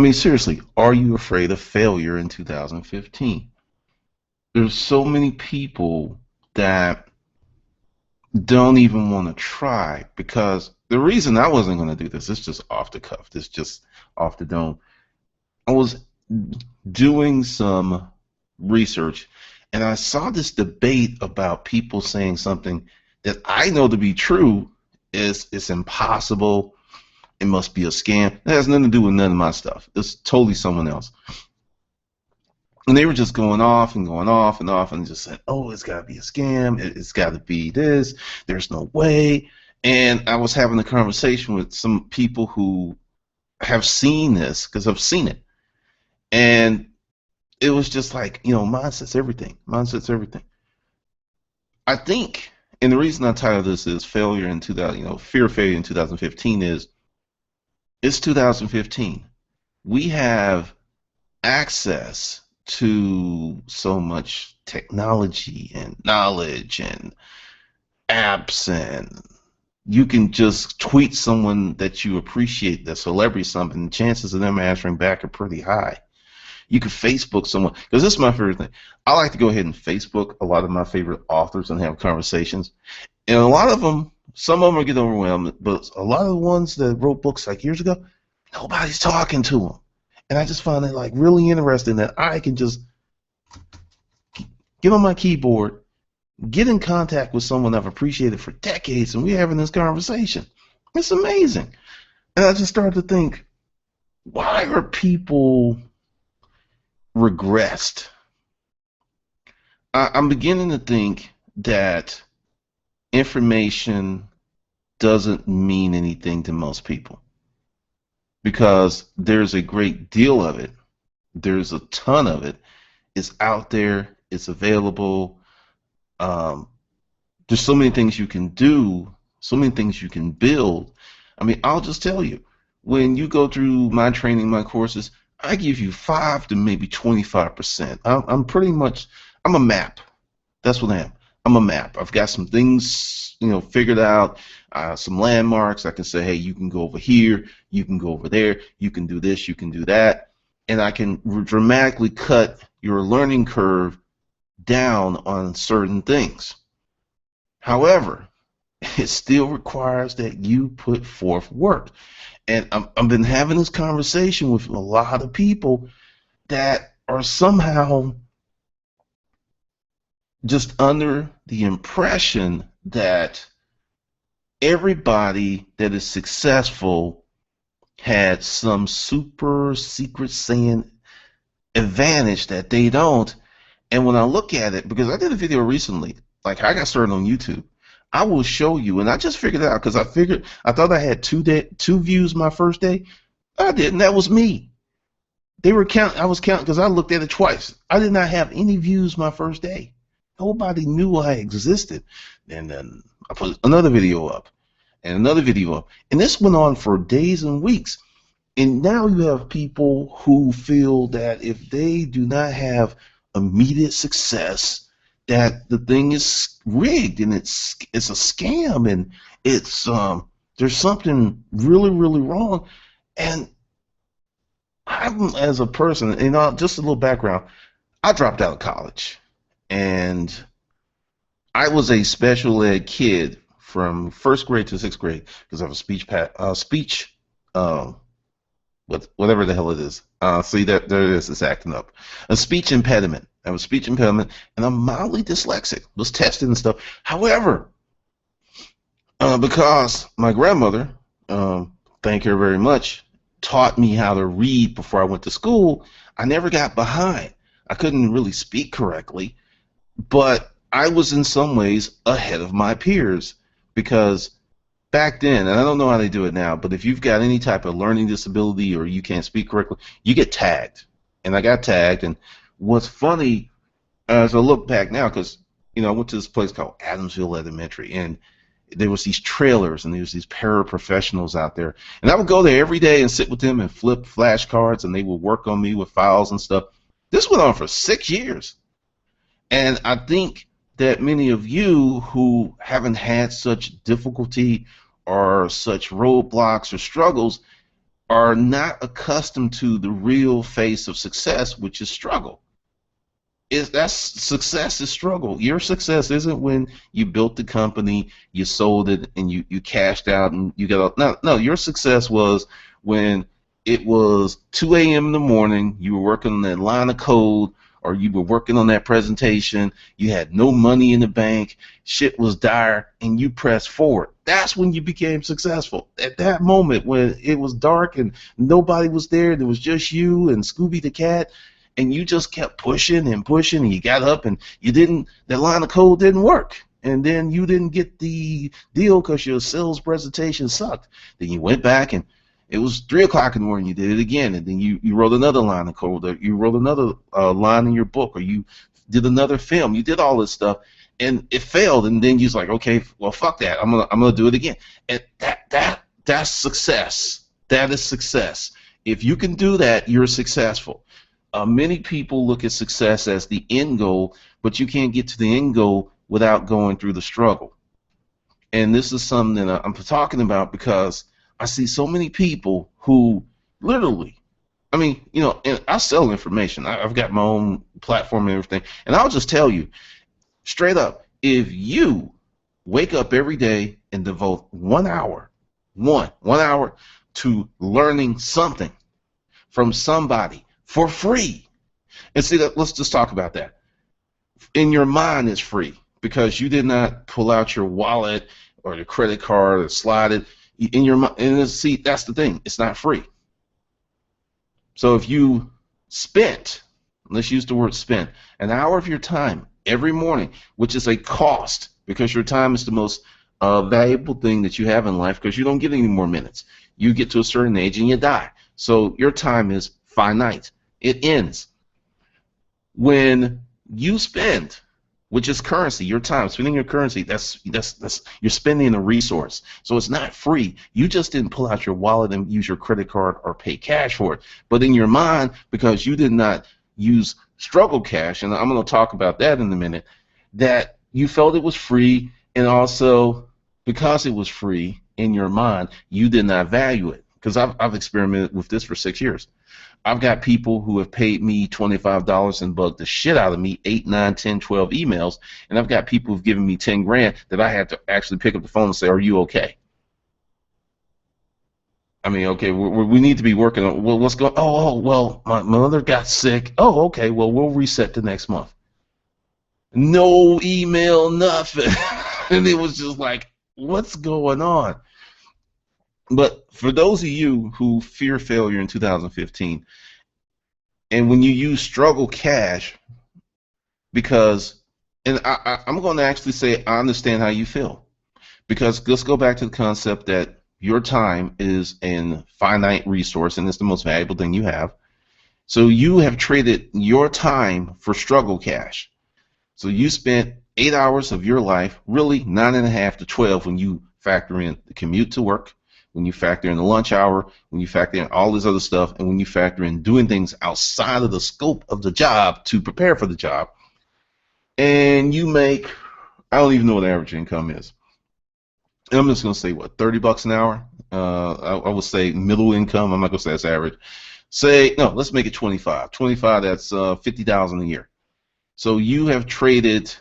I mean, seriously, are you afraid of failure in 2015? There's so many people that don't even want to try because the reason I wasn't going to do this, it's just off the cuff, this just off the dome. I was doing some research and I saw this debate about people saying something that I know to be true is it's impossible. It must be a scam. It has nothing to do with none of my stuff. It's totally someone else. And they were just going off and going off and off and just said, oh, it's got to be a scam. It's got to be this. There's no way. And I was having a conversation with some people who have seen this because I've seen it. And it was just like, mindset's everything. Mindset's everything. I think, and the reason I titled this is failure in 2000, fear of failure in 2015 is it's 2015. We have access to so much technology and knowledge and apps, and you can just tweet someone that you appreciate, the celebrity something, chances of them answering back are pretty high. You could Facebook someone, because this is my favorite thing. I like to go ahead and Facebook a lot of my favorite authors and have conversations. And a lot of them, some of them get overwhelmed, but a lot of the ones that wrote books like years ago, nobody's talking to them. And I just find it like really interesting that I can just get on my keyboard, get in contact with someone I've appreciated for decades, and we're having this conversation. It's amazing. And I just started to think, why are people regressed? I'm beginning to think that information doesn't mean anything to most people because there's a great deal of it. There's a ton of it. It's out there. It's available. There's so many things you can do, so many things you can build. I mean, I'll just tell you, when you go through my training, my courses, I give you 5 to maybe 25%. I'm pretty much, I'm a map. That's what I am. I'm a map. I've got some things, figured out, some landmarks. I can say, hey, you can go over here, you can go over there, you can do this, you can do that, and I can dramatically cut your learning curve down on certain things. However, it still requires that you put forth work. And I've been having this conversation with a lot of people that are somehow just under the impression that everybody that is successful had some super secret saying advantage that they don't. And when I look at it, because I did a video recently, like I got started on YouTube, I will show you, and I just figured it out because I thought I had two views my first day. I didn't. That was me. They were counting. I was counting because I looked at it twice. I did not have any views my first day. Nobody knew I existed. And then I put another video up and another video up. And this went on for days and weeks. And now you have people who feel that if they do not have immediate success, that the thing is rigged and it's a scam and it's there's something really wrong. And I'm, as a person, just a little background, I dropped out of college and I was a special ed kid from first grade to sixth grade because I have a speech whatever the hell it is. See, there it is. It's acting up. A speech impediment. I have a speech impediment, and I'm mildly dyslexic. Was tested and stuff. However, because my grandmother, thank her very much, taught me how to read before I went to school, I never got behind. I couldn't really speak correctly, but I was in some ways ahead of my peers because back then, and I don't know how they do it now, but if you've got any type of learning disability or you can't speak correctly, you get tagged. And I got tagged. And what's funny, as I look back now, because I went to this place called Adamsville Elementary, and there was these trailers, and there was these paraprofessionals out there, and I would go there every day and sit with them and flip flashcards, and they would work on me with files and stuff. This went on for 6 years, and I think that many of you who haven't had such difficulty or such roadblocks or struggles are not accustomed to the real face of success, which is struggle. That's success is struggle. Your success isn't when you built the company, you sold it, and you cashed out and you got no. Your success was when it was 2 a.m. in the morning, you were working on that line of code, or you were working on that presentation, you had no money in the bank, shit was dire, and you pressed forward. That's when you became successful. At that moment when it was dark and nobody was there, there was just you and Scooby the cat, and you just kept pushing and pushing, and you got up and that line of code didn't work. And then you didn't get the deal because your sales presentation sucked. Then you went back and it was 3 o'clock in the morning, you did it again, and then you wrote another line of code, or you wrote another line in your book, or you did another film. You did all this stuff, and it failed, and then you was like, okay, well, fuck that. I'm gonna do it again. And that's success. That is success. If you can do that, you're successful. Many people look at success as the end goal, but you can't get to the end goal without going through the struggle. And this is something that I'm talking about because I see so many people who literally, I mean, and I sell information. I've got my own platform and everything, and I'll just tell you straight up, if you wake up every day and devote 1 hour, one hour to learning something from somebody for free, and see that, let's just talk about that. In your mind, it's free because you did not pull out your wallet or your credit card or slide it. In your mind, and see, that's the thing, it's not free. So if you spent, let's use the word spent, an hour of your time every morning, which is a cost because your time is the most valuable thing that you have in life, because you don't get any more minutes. You get to a certain age and you die. So your time is finite. It ends. When you spend, which is currency, your time, spending your currency, that's you're spending a resource. So it's not free. You just didn't pull out your wallet and use your credit card or pay cash for it. But in your mind, because you did not use struggle cash, and I'm going to talk about that in a minute, that you felt it was free, and also because it was free in your mind, you did not value it. Because I've experimented with this for 6 years. I've got people who have paid me $25 and bugged the shit out of me 8, 9, 10, 12 emails, and I've got people who've given me 10 grand that I had to actually pick up the phone and say, "Are you okay?" I mean, okay, we need to be working on. Well, what's going? Oh, well, my mother got sick. Oh, okay, well, we'll reset the next month. No email, nothing, and it was just like, what's going on? But for those of you who fear failure in 2015, and when you use struggle cash, because, and I'm going to actually say I understand how you feel, because let's go back to the concept that your time is a finite resource and it's the most valuable thing you have. So you have traded your time for struggle cash. So you spent 8 hours of your life, really 9.5 to 12 when you factor in the commute to work, when you factor in the lunch hour, when you factor in all this other stuff, and when you factor in doing things outside of the scope of the job to prepare for the job, and you make, I don't even know what average income is. And I'm just going to say, what, $30 an hour? I would say middle income. I'm not going to say that's average. Say, no, let's make it 25. 25, that's $50,000 a year. So you have traded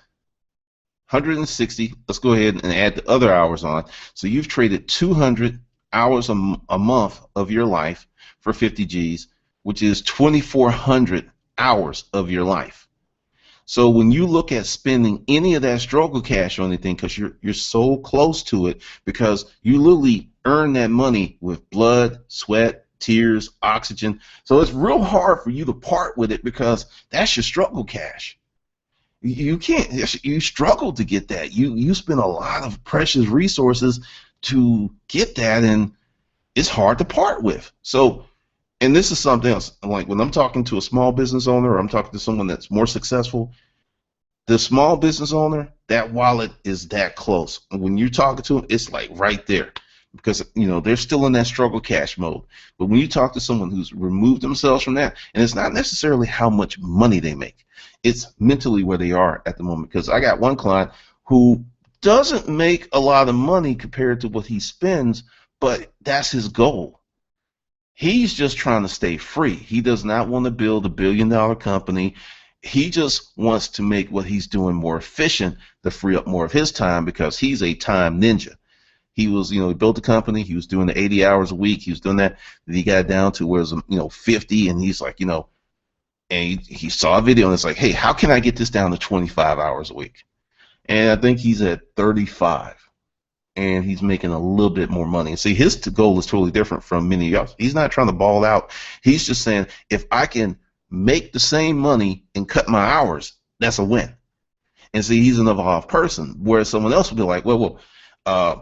160. Let's go ahead and add the other hours on. So you've traded 200 hours a month of your life for 50 G's, which is 2,400 hours of your life. So when you look at spending any of that struggle cash on anything, because you're so close to it, because you literally earn that money with blood, sweat, tears, oxygen. So it's real hard for you to part with it because that's your struggle cash. You can't. You struggle to get that. You spend a lot of precious resources to get that, and it's hard to part with. So, and this is something else. Like when I'm talking to a small business owner, or I'm talking to someone that's more successful, the small business owner, that wallet is that close. And when you're talking to them, it's like right there, because they're still in that struggle cash mode. But when you talk to someone who's removed themselves from that, and it's not necessarily how much money they make, it's mentally where they are at the moment. Because I got one client who doesn't make a lot of money compared to what he spends, but that's his goal. He's just trying to stay free. He does not want to build $1 billion company. He just wants to make what he's doing more efficient to free up more of his time because he's a time ninja. He was, he built the company. He was doing the 80 hours a week. He was doing that. Then he got down to where it was, 50, and he's like, and he saw a video and it's like, hey, how can I get this down to 25 hours a week? And I think he's at 35, and he's making a little bit more money. And see, his goal is totally different from many of y'all. He's not trying to ball out. He's just saying, if I can make the same money and cut my hours, that's a win. And see, he's an evolved person, whereas someone else would be like, uh,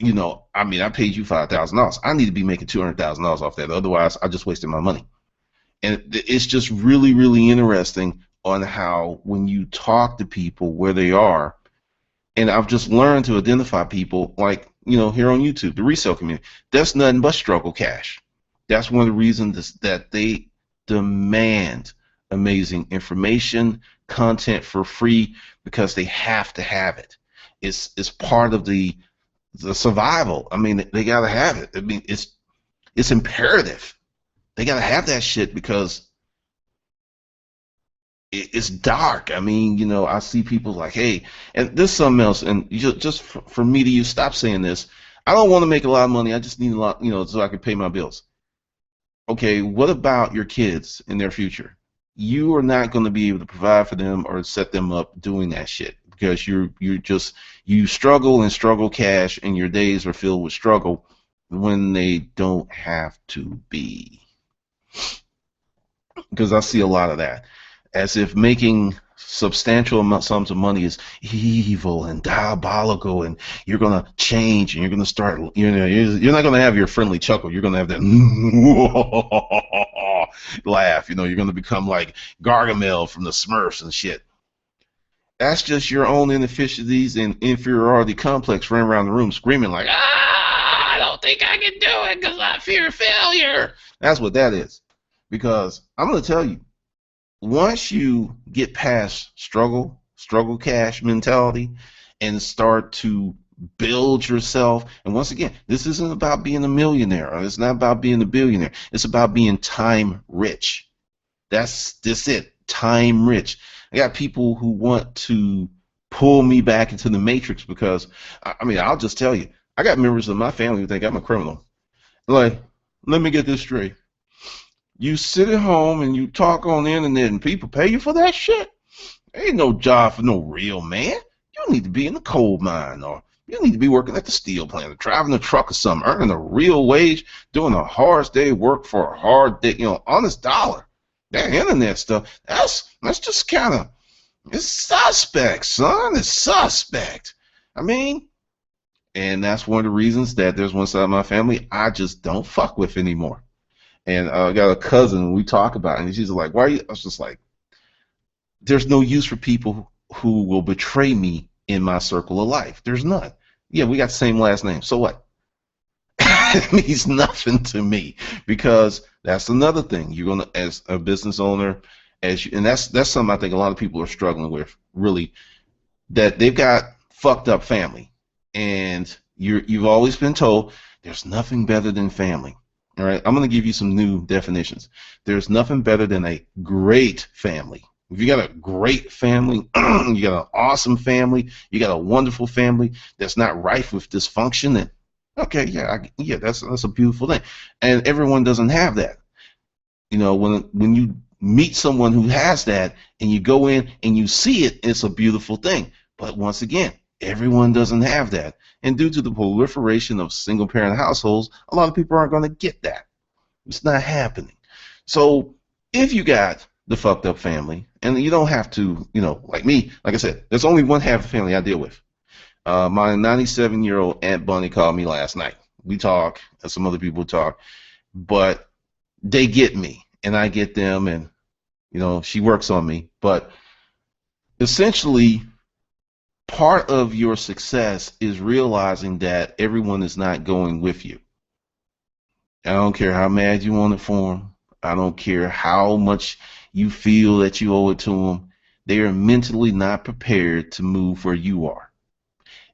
I paid you $5,000. I need to be making $200,000 off that. Otherwise, I just wasted my money. And it's just really, really interesting on how when you talk to people where they are, and I've just learned to identify people like, here on YouTube, the resale community, that's nothing but struggle cash. That's one of the reasons that they demand amazing information, content for free, because they have to have it. It's part of the survival. I mean, they gotta have it. I mean, it's imperative. They gotta have that shit because it's dark. I mean, I see people like, hey, and there's something else, and just for me to you, stop saying this. I don't want to make a lot of money. I just need a lot, so I can pay my bills. Okay, what about your kids in their future? You are not going to be able to provide for them or set them up doing that shit because you struggle and struggle cash, and your days are filled with struggle when they don't have to be. Because I see a lot of that, as if making substantial sums of money is evil and diabolical, and you're gonna change, and you're gonna start, you're not gonna have your friendly chuckle. You're gonna have that laugh. You're gonna become like Gargamel from the Smurfs and shit. That's just your own inefficiencies and inferiority complex running around the room screaming like, I don't think I can do it because I fear failure. That's what that is. Because I'm gonna tell you, once you get past struggle cash mentality and start to build yourself, and once again, this isn't about being a millionaire, or it's not about being a billionaire. It's about being time rich. That's it, time rich. I got people who want to pull me back into the matrix because, I'll just tell you, I got members of my family who think I'm a criminal. Like, let me get this straight. You sit at home and you talk on the internet and people pay you for that shit? There ain't no job for no real man. You need to be in the coal mine, or you need to be working at the steel plant, or driving a truck or something, earning a real wage, doing a hard day work for a hard day, honest dollar. That internet stuff, that's just kind of, it's suspect, son. It's suspect. And that's one of the reasons that there's one side of my family I just don't fuck with anymore. And I got a cousin, we talk about it, and she's like, why are you? I was just like, there's no use for people who will betray me in my circle of life. There's none. Yeah, we got the same last name. So what? It means nothing to me, because that's another thing. You're gonna, as a business owner, and that's something I think a lot of people are struggling with, really, that they've got fucked up family, and you've always been told there's nothing better than family. All right, I'm going to give you some new definitions. There's nothing better than a great family. If you got a great family, you got an awesome family, you got a wonderful family that's not rife with dysfunction, then okay, yeah, that's a beautiful thing. And everyone doesn't have that. When you meet someone who has that, and you go in and you see it, it's a beautiful thing. But once again, everyone doesn't have that. And due to the proliferation of single-parent households, a lot of people aren't going to get that. It's not happening. So if you got the fucked up family, and you don't have to, like me, like I said, there's only one half of the family I deal with. My 97-year-old Aunt Bunny called me last night. We talk, and some other people talk, but they get me, and I get them, and, she works on me. But essentially, part of your success is realizing that everyone is not going with you. I don't care how mad you want it for them. I don't care how much you feel that you owe it to them. They are mentally not prepared to move where you are.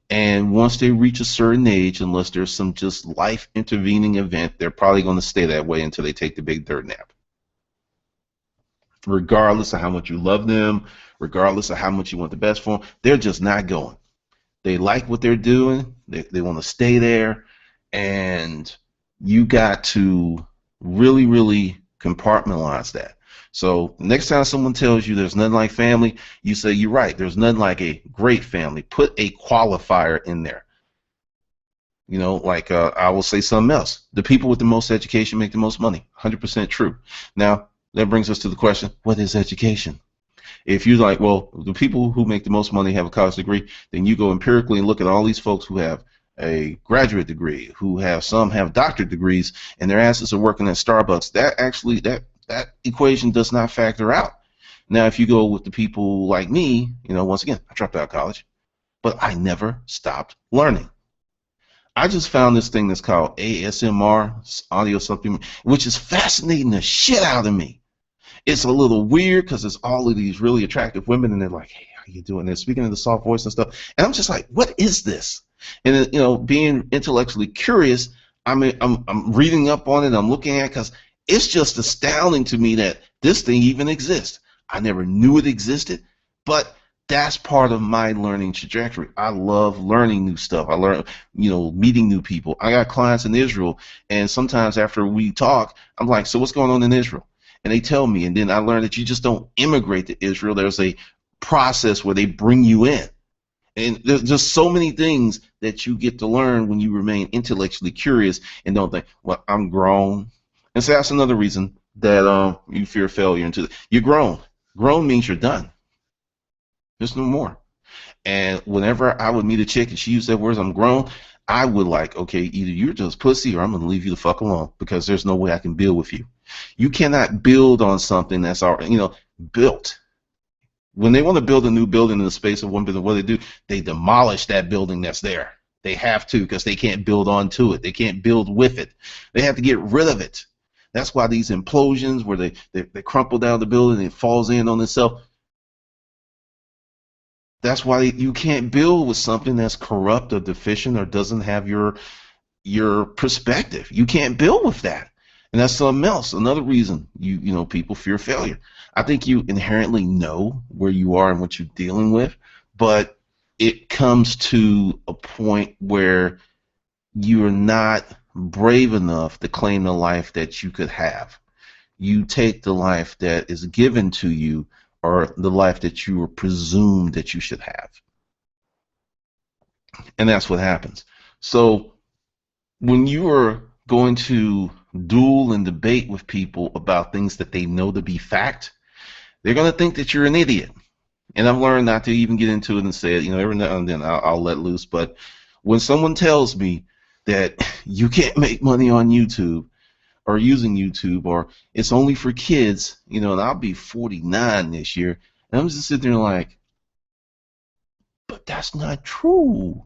And once they reach a certain age, unless there's some just life intervening event, they're probably going to stay that way until they take the big dirt nap. Regardless of how much you love them, regardless of how much you want the best for them, they're just not going. They like what they're doing. They want to stay there. And you got to really, really compartmentalize that. So next time someone tells you there's nothing like family, you say, you're right. There's nothing like a great family. Put a qualifier in there. Like I will say something else. The people with the most education make the most money. 100% true. Now, that brings us to the question, what is education? If you're like, well, the people who make the most money have a college degree, then you go empirically and look at all these folks who have a graduate degree, some have doctorate degrees, and their asses are working at Starbucks. That equation does not factor out. Now, if you go with the people like me, once again, I dropped out of college, but I never stopped learning. I just found this thing that's called ASMR, audio supplement, which is fascinating the shit out of me. It's a little weird because it's all of these really attractive women, and they're like, "Hey, how you doing?" They're speaking in the soft voice and stuff, and I'm just like, "What is this?" And being intellectually curious, I'm reading up on it. I'm looking at it because it's just astounding to me that this thing even exists. I never knew it existed, but that's part of my learning trajectory. I love learning new stuff. I learn, meeting new people. I got clients in Israel, and sometimes after we talk, I'm like, "So what's going on in Israel?" And they tell me, and then I learned that you just don't immigrate to Israel. There's a process where they bring you in. And there's just so many things that you get to learn when you remain intellectually curious and don't think, well, I'm grown. And so that's another reason that you fear failure. You're grown. Grown means you're done. There's no more. And whenever I would meet a chick and she used that word, I'm grown, I would like, okay, either you're just pussy or I'm going to leave you the fuck alone because there's no way I can build with you. You cannot build on something that's already, built. When they want to build a new building in the space of one building, what do? They demolish that building that's there. They have to because they can't build onto it. They can't build with it. They have to get rid of it. That's why these implosions where they crumple down the building and it falls in on itself. That's why you can't build with something that's corrupt or deficient or doesn't have your perspective. You can't build with that. And that's something else. Another reason people fear failure. I think you inherently know where you are and what you're dealing with, but it comes to a point where you're not brave enough to claim the life that you could have. You take the life that is given to you or the life that you were presumed that you should have. And that's what happens. So when you are going to duel and debate with people about things that they know to be fact, they're going to think that you're an idiot. And I've learned not to even get into it and say it. Every now and then I'll let loose. But when someone tells me that you can't make money on YouTube or using YouTube or it's only for kids, and I'll be 49 this year, and I'm just sitting there like, but that's not true.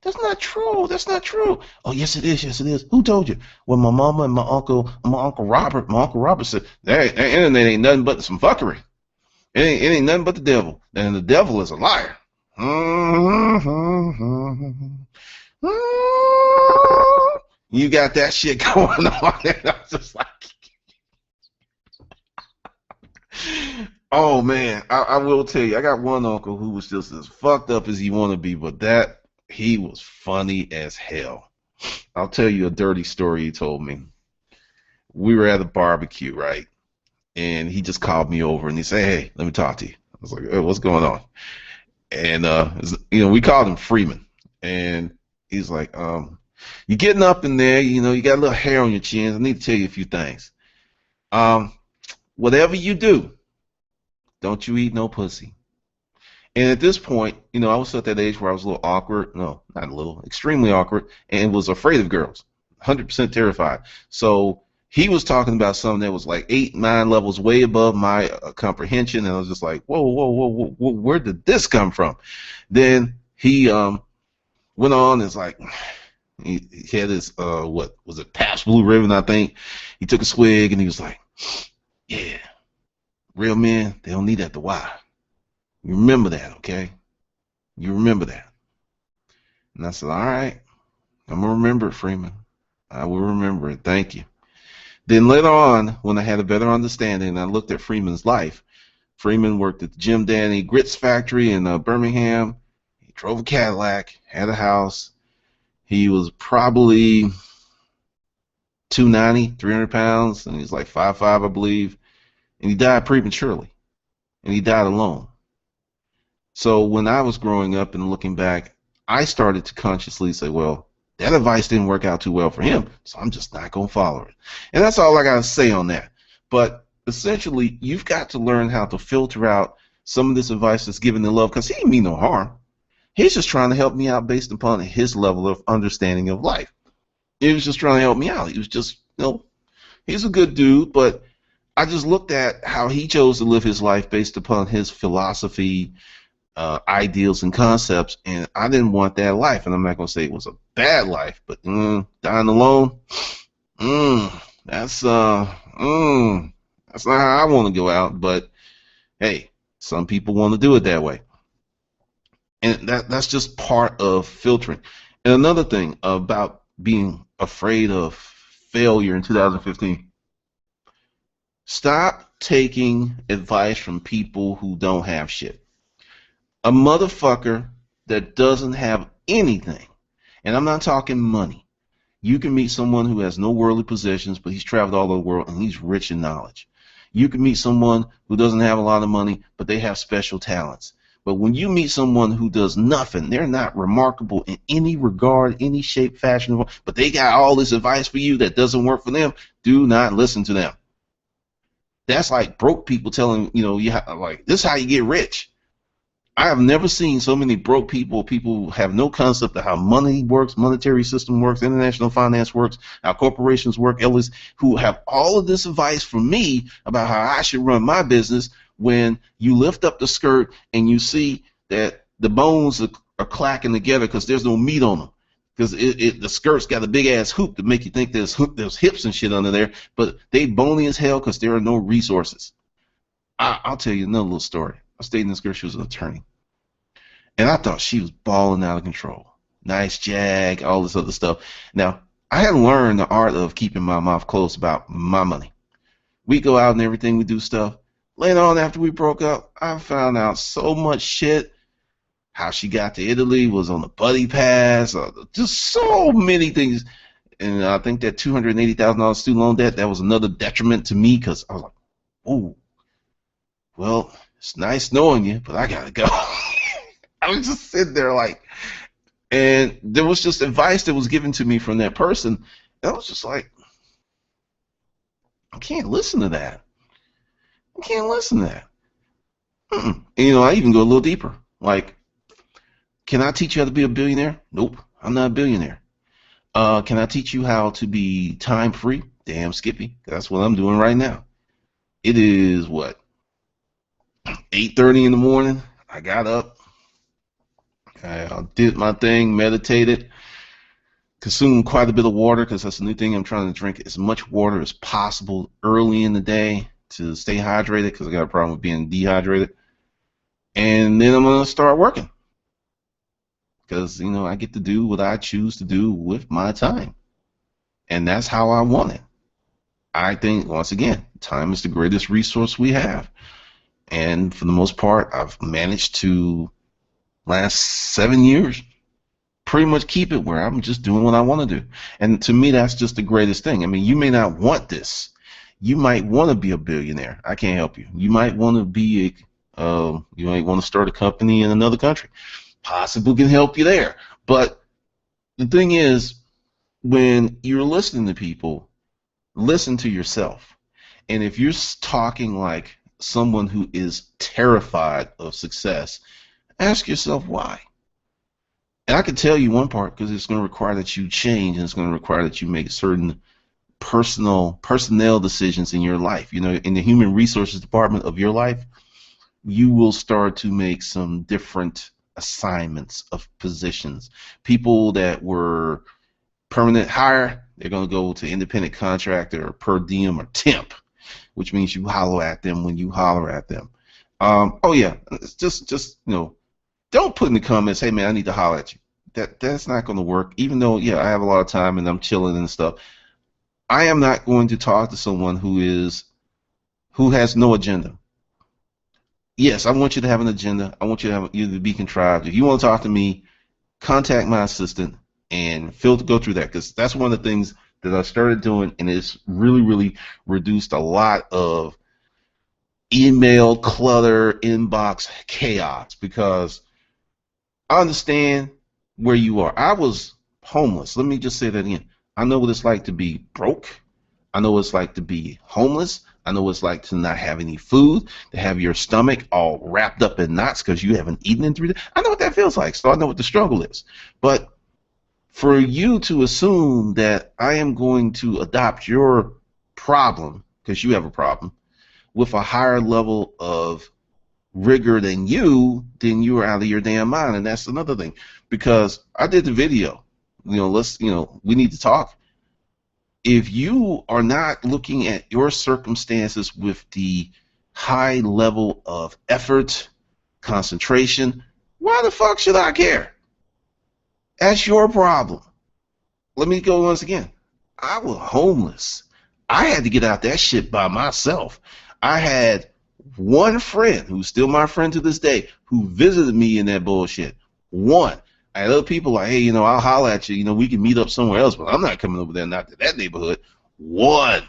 That's not true. That's not true. Oh, yes, it is. Yes, it is. Who told you? Well, my mama and my uncle Robert. My uncle Robert said, that internet ain't nothing but some fuckery. It ain't nothing but the devil. And the devil is a liar. You got that shit going on. And I was just like, oh, man. I will tell you, I got one uncle who was just as fucked up as he want to be, but he was funny as hell. I'll tell you a dirty story he told me. We were at a barbecue, right? And he just called me over and he said, "Hey, let me talk to you." I was like, "Hey, what's going on?" And we called him Freeman. And he's like, "You're getting up in there, you got a little hair on your chin. I need to tell you a few things. Whatever you do, don't you eat no pussy." And at this point, I was at that age where I was a little awkward. No, not a little, extremely awkward, and was afraid of girls, 100% terrified. So he was talking about something that was like 8, 9 levels way above my comprehension, and I was just like, whoa, whoa, whoa, whoa, whoa, where did this come from? Then he went on. It's like he had his what was it, Pabst Blue Ribbon, I think. He took a swig and he was like, "Yeah, real men, they don't need that to why. You remember that, okay? You remember that." And I said, all right, I'm going to remember it, Freeman. I will remember it. Thank you. Then later on, when I had a better understanding, I looked at Freeman's life. Freeman worked at the Jim Danny Grits factory in Birmingham. He drove a Cadillac, had a house. He was probably 290, 300 pounds, and he's like 5'5", I believe. And he died prematurely, and he died alone. So when I was growing up and looking back, I started to consciously say, well, that advice didn't work out too well for him, so I'm just not going to follow it. And that's all I got to say on that. But essentially, you've got to learn how to filter out some of this advice that's given in love, because he didn't mean no harm. He's just trying to help me out based upon his level of understanding of life. He was just trying to help me out. He was just, he's a good dude, but I just looked at how he chose to live his life based upon his philosophy, ideals, and concepts, and I didn't want that life. And I'm not going to say it was a bad life, but dying alone, that's not how I want to go out. But hey, some people want to do it that way, and that's just part of filtering. And another thing about being afraid of failure in 2015. Stop taking advice from people who don't have shit. A motherfucker that doesn't have anything, and I'm not talking money. You can meet someone who has no worldly possessions, but he's traveled all over the world and he's rich in knowledge. You can meet someone who doesn't have a lot of money, but they have special talents. But when you meet someone who does nothing, they're not remarkable in any regard, any shape, fashion, but they got all this advice for you that doesn't work for them, do not listen to them. That's like broke people telling, like, this is how you get rich. I have never seen so many broke people who have no concept of how money works, monetary system works, international finance works, how corporations work, who have all of this advice from me about how I should run my business. When you lift up the skirt and you see that the bones are clacking together because there's no meat on them, because the skirt's got a big ass hoop to make you think there's hips and shit under there, but they bony as hell because there are no resources. I'll tell you another little story. I stayed in this girl. She was an attorney, and I thought she was balling out of control. Nice jag, all this other stuff. Now, I had learned the art of keeping my mouth closed about my money. We go out and everything, we do stuff. Later on, after we broke up, I found out so much shit. How she got to Italy was on the buddy pass, just so many things. And I think that $280,000 student loan debt, that was another detriment to me, because I was like, oh, well, it's nice knowing you, but I got to go. I was just sitting there like, and there was just advice that was given to me from that person. And I was just like, I can't listen to that. I can't listen to that. And, I even go a little deeper. Like, can I teach you how to be a billionaire? Nope, I'm not a billionaire. Can I teach you how to be time free? Damn, Skippy. That's what I'm doing right now. It is, 8:30 in the morning. I got up. I did my thing, meditated, consumed quite a bit of water, because that's the new thing. I'm trying to drink as much water as possible early in the day to stay hydrated, because I got a problem with being dehydrated. And then I'm going to start working, because, I get to do what I choose to do with my time. And that's how I want it. I think, once again, time is the greatest resource we have. And for the most part, I've managed to, last 7 years, pretty much keep it where I'm just doing what I want to do. And to me, that's just the greatest thing. I mean, you may not want this. You might want to be a billionaire. I can't help you. You might want to be you might want to start a company in another country. Possibly can help you there. But the thing is, when you're listening to people, listen to yourself. And if you're talking like someone who is terrified of success, ask yourself why. And I can tell you one part, because it's going to require that you change, and it's going to require that you make certain personnel decisions in your life. In the human resources department of your life, you will start to make some different assignments of positions. People that were permanent hire, they're going to go to independent contractor or per diem or temp, which means you holler at them when you holler at them. Oh yeah, it's just don't put in the comments, hey man, I need to holler at you. that's not going to work. Even though, yeah, I have a lot of time and I'm chilling and stuff, I am not going to talk to someone who has no agenda. Yes, I want you to have an agenda. I want you to be contrived. If you want to talk to me, contact my assistant and go through that, because that's one of the things that I started doing, and it's really reduced a lot of email clutter, inbox chaos, because I understand where you are. I was homeless. Let me just say that again. I know what it's like to be broke. I know what it's like to be homeless. I know what it's like to not have any food, to have your stomach all wrapped up in knots because you haven't eaten in 3 days. I know what that feels like, so I know what the struggle is. But for you to assume that I am going to adopt your problem, because you have a problem, with a higher level of rigor than you are out of your damn mind. And that's another thing, because I did the video. We need to talk. If you are not looking at your circumstances with the high level of effort, concentration, why the fuck should I care? That's your problem. Let me go once again. I was homeless. I had to get out that shit by myself. I had one friend who's still my friend to this day who visited me in that bullshit. One. I had other people like, hey, I'll holler at you. We can meet up somewhere else, but I'm not coming over there, not to that neighborhood. One.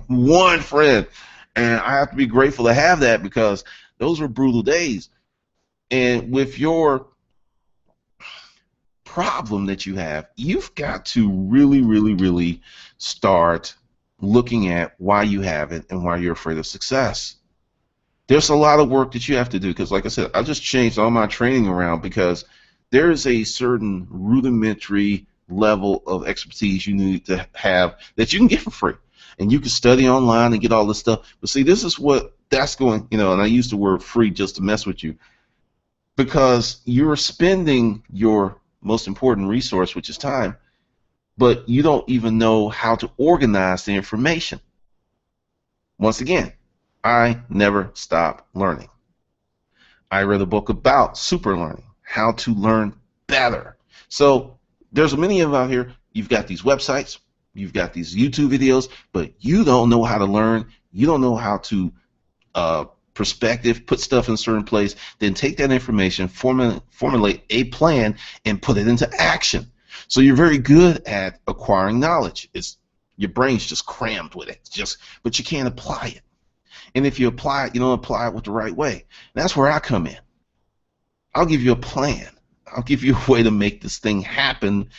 One friend. And I have to be grateful to have that, because those were brutal days. And with your problem that you have, you've got to really start looking at why you have it and why you're afraid of success. There's a lot of work that you have to do, because like I said, I just changed all my training around, because there is a certain rudimentary level of expertise you need to have that you can get for free. And you can study online and get all this stuff. But see, this is what that's going, and I use the word free just to mess with you, because you're spending your most important resource, which is time, but you don't even know how to organize the information. Once again, I never stop learning. I read a book about super learning, how to learn better. So there's many of them out here. You've got these websites, you've got these YouTube videos, but you don't know how to learn. You don't know how to perspective, put stuff in a certain place, then take that information, formulate a plan, and put it into action. So you're very good at acquiring knowledge. Your brain's just crammed with it, but you can't apply it. And if you apply it, you don't apply it with the right way. And that's where I come in. I'll give you a plan. I'll give you a way to make this thing happen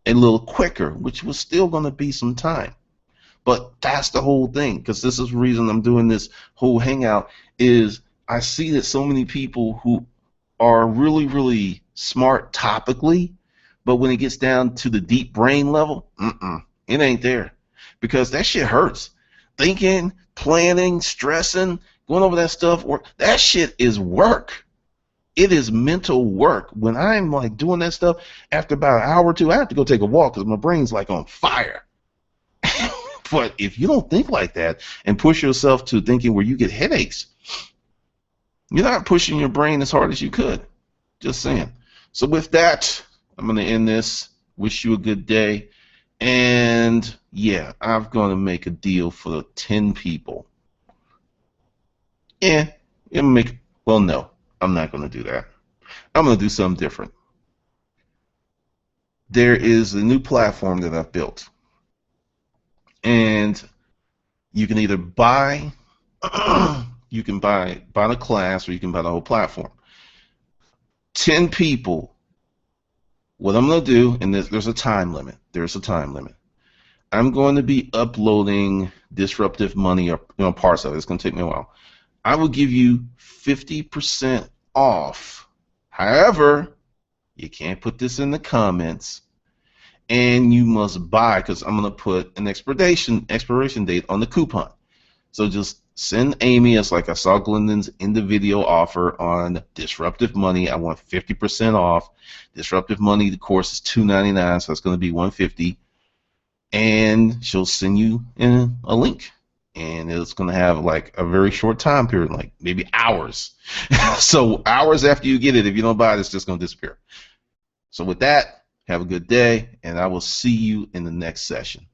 a little quicker, which was still going to be some time. But that's the whole thing, because this is the reason I'm doing this whole hangout, is I see that so many people who are really smart topically, but when it gets down to the deep brain level, it ain't there. Because that shit hurts. Thinking, planning, stressing, going over that stuff, that shit is work. It is mental work. When I'm like doing that stuff, after about an hour or two, I have to go take a walk because my brain's like on fire. But if you don't think like that and push yourself to thinking where you get headaches, you're not pushing your brain as hard as you could. Just saying. So with that, I'm going to end this. Wish you a good day. And yeah, I'm going to make a deal for the 10 people. Yeah, well, no, I'm not going to do that. I'm going to do something different. There is a new platform that I've built. And you can either buy the class, or you can buy the whole platform. 10 people. What I'm going to do, and there's a time limit. I'm going to be uploading Disruptive Money, or parts of it. It's going to take me a while. I will give you 50% off. However, you can't put this in the comments. And you must buy, because I'm going to put an expiration date on the coupon. So just send Amy, as like I saw Glendon's in the video offer on Disruptive Money. I want 50% off. Disruptive Money, the course is $2.99, so it's going to be $150. And she'll send you in a link. And it's going to have like a very short time period, like maybe hours. So hours after you get it, if you don't buy it, it's just going to disappear. So with that, have a good day, and I will see you in the next session.